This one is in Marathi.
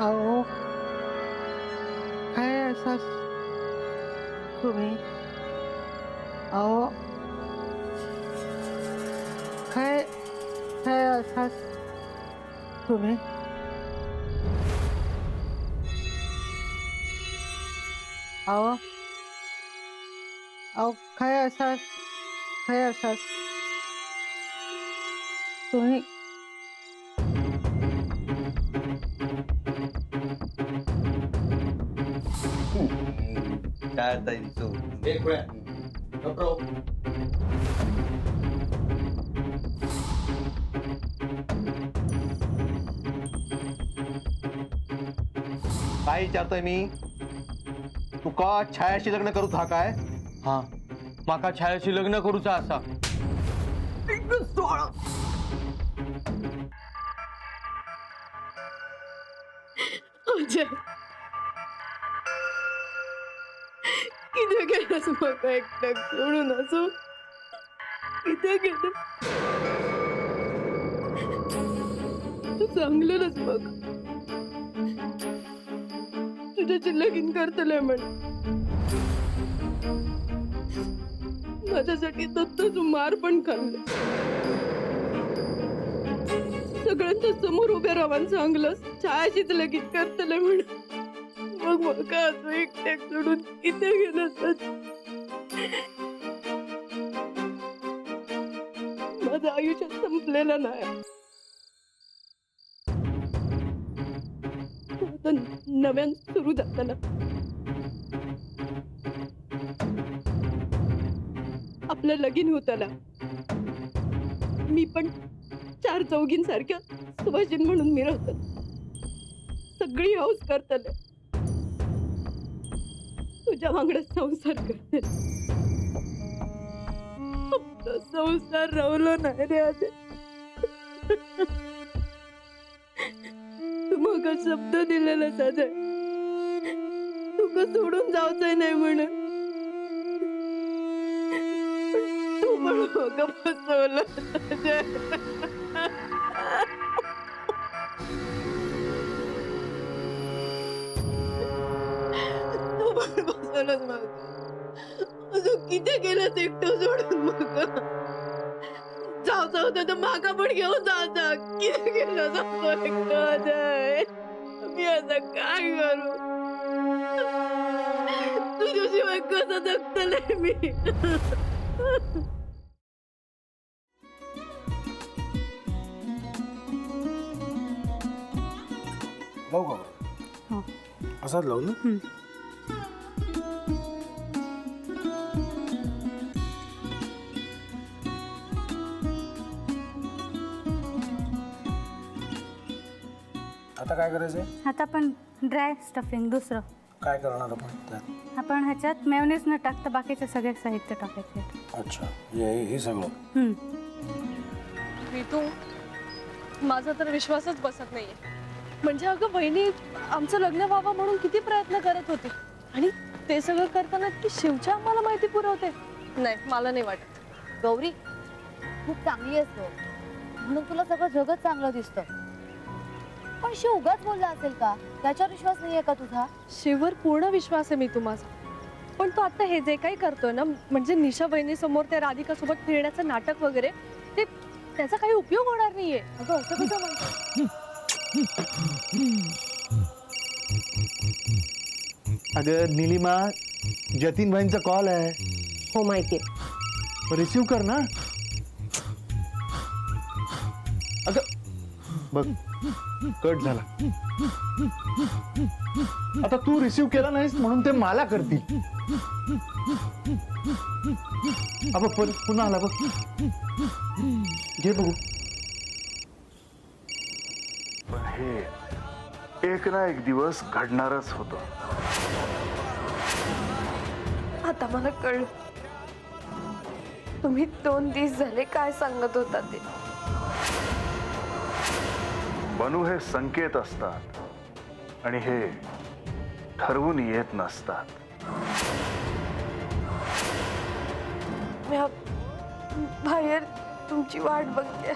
अहो काय असा तुम्ही अहो काय काय असा तुम्ही अहो अहो काय असा तुम्ही काय आता इंचू एक वेळा नको काय विचारतोय मी तुका छायाशी लग्न करूच हा काय हा माका छायाशी लग्न करूचा असा अजय किती गेलास मग एकटक सोडून असो किती गेलं तू चांगलंच बघ तुझ्याची लगीन करतलंय म्हण माझ्यासाठी तू मार पण खाल्लं सगळ्यांच्या समोर उभ्या राहावं चांगलं छायाशीच लगीन करतलंय म्हण मग का असं एकट्याक सोडून इथे गेलं माझं आयुष्य संपलेलं नाही आता नव्यान सुरू जाताना आपलं लगीन होताना मी पण 4 चौघींसारख्या सुभाषिन म्हणून मिरवतात सगळी हौस करताना तुझ्या वांगड्यात संसार करते आपला संसार रवलो नाही रे अजय तू मग शब्द दिलेला अजय तुका सोडून जायचंय नाही म्हणून तू पण मग फसवलं अजय बसवलंच मग अजून किती गेलं एकटं सोडून मग जाऊ तर मागा पण घेऊन जाता किती गेलं जातो एकटं अजय मी आता काय करू तुझ्याशिवाय कसं जगतलंय मी लावू का बरं? असाच लावू ना आता काय करायचंय आता आपण ड्राय स्टफिंग दुसरं काय करणार आपण त्यात आपण ह्याच्यात मेयोनीज न टाकता बाकीचे सगळे साहित्य टाकायचे अच्छा हे सगळं ऋतू माझा तर विश्वासच बसत नाहीये म्हणजे अगं बहिणी आमचं लग्न व्हावं म्हणून किती प्रयत्न करत होते आणि ते सगळं करताना ती शिवच्या आम्हाला माहिती पुरवते नाही मला नाही वाटत गौरी खूप चांगली असतो म्हणून तुला सगळं जगत चांगलं दिसतं पण शिव उगाच बोलला असेल का त्याच्यावर विश्वास नाहीये का तुझा शिववर पूर्ण विश्वास आहे मी तुम्हाला पण तो आता हे जे काही करतोय ना म्हणजे निशा बहिणी समोर त्या राधिका सोबत फिरण्याचं नाटक वगैरे ते त्याचा काही उपयोग होणार नाहीये अगं असं कसं म्हणतो अगं निलिमा जतीन भाईंचा कॉल आहे हो माहितीये रिसीव कर ना अगं बघ कट झाला आता तू रिसीव केला नाहीस म्हणून ते मला करतील अब पुन्हा आला बघ घे बघू पण हे एक ना एक दिवस घडणारच होतं आता मला कळलं तुम्ही 2 दिवस झाले काय सांगत होता ते बनू हे संकेत असतात आणि हे ठरवून येत नसतात मी बाहेर तुमची वाट बघते